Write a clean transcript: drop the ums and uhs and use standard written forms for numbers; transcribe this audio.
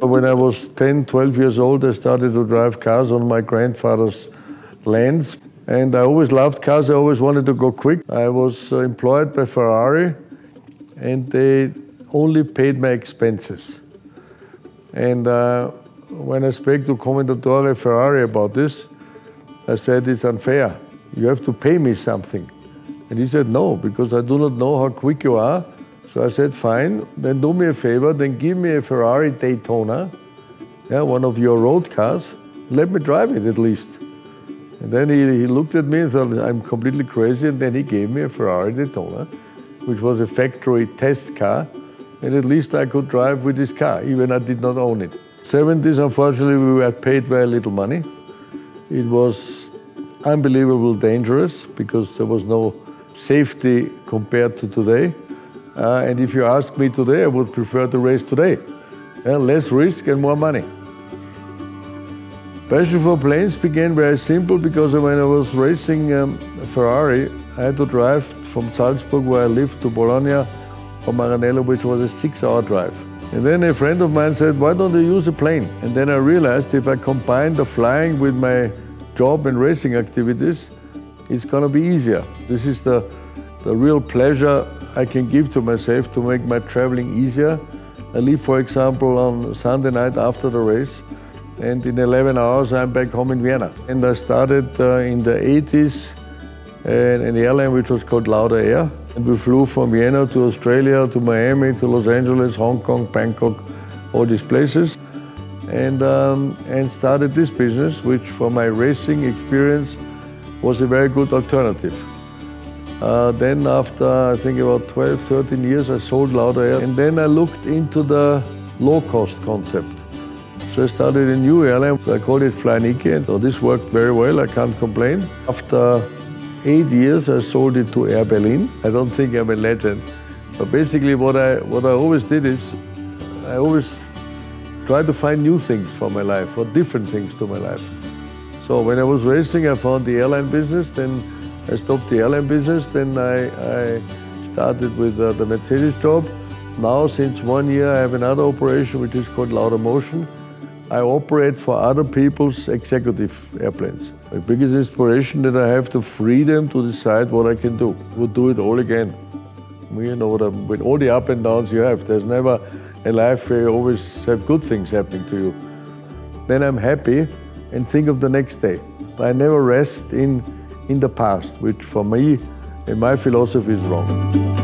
When I was 10, 12 years old, I started to drive cars on my grandfather's lands. And I always loved cars, I always wanted to go quick. I was employed by Ferrari, and they only paid my expenses. And when I spoke to Commendatore Ferrari about this, I said, it's unfair. You have to pay me something. And he said, no, because I do not know how quick you are. So I said, fine, then do me a favor, then give me a Ferrari Daytona, one of your road cars, let me drive it at least. And then he looked at me and thought, I'm completely crazy, and then he gave me a Ferrari Daytona, which was a factory test car, and at least I could drive with this car, even I did not own it. 70s, unfortunately, we were paid very little money. It was unbelievably dangerous because there was no safety compared to today. And if you ask me today, I would prefer to race today. Less risk and more money. Passion for planes began very simple because when I was racing Ferrari, I had to drive from Salzburg, where I lived, to Bologna or Maranello, which was a 6-hour drive. And then a friend of mine said, why don't you use a plane? And then I realized if I combine the flying with my job and racing activities, it's going to be easier. This is the real pleasure I can give to myself to make my traveling easier. I leave, for example, on Sunday night after the race, and in 11 hours I'm back home in Vienna. And I started in the 80s an airline which was called Lauda Air. And we flew from Vienna to Australia, to Miami, to Los Angeles, Hong Kong, Bangkok, all these places. And started this business, which for my racing experience was a very good alternative. Then after, I think about 12, 13 years, I sold Lauda Air. And then I looked into the low-cost concept. So I started a new airline. I called it Fly Niki. And so this worked very well, I can't complain. After 8 years, I sold it to Air Berlin. I don't think I'm a legend. But basically what I always did is, I always tried to find new things for my life, or different things to my life. So when I was racing, I found the airline business, then I stopped the airline business, then I started with the Mercedes job. Now, since 1 year, I have another operation which is called Lauda Motion. I operate for other people's executive airplanes. My biggest inspiration that I have the freedom to decide what I can do. We'll do it all again. You know, with all the up and downs you have, there's never a life where you always have good things happening to you. Then I'm happy and think of the next day. I never rest in the past, which for me, in my philosophy, is wrong.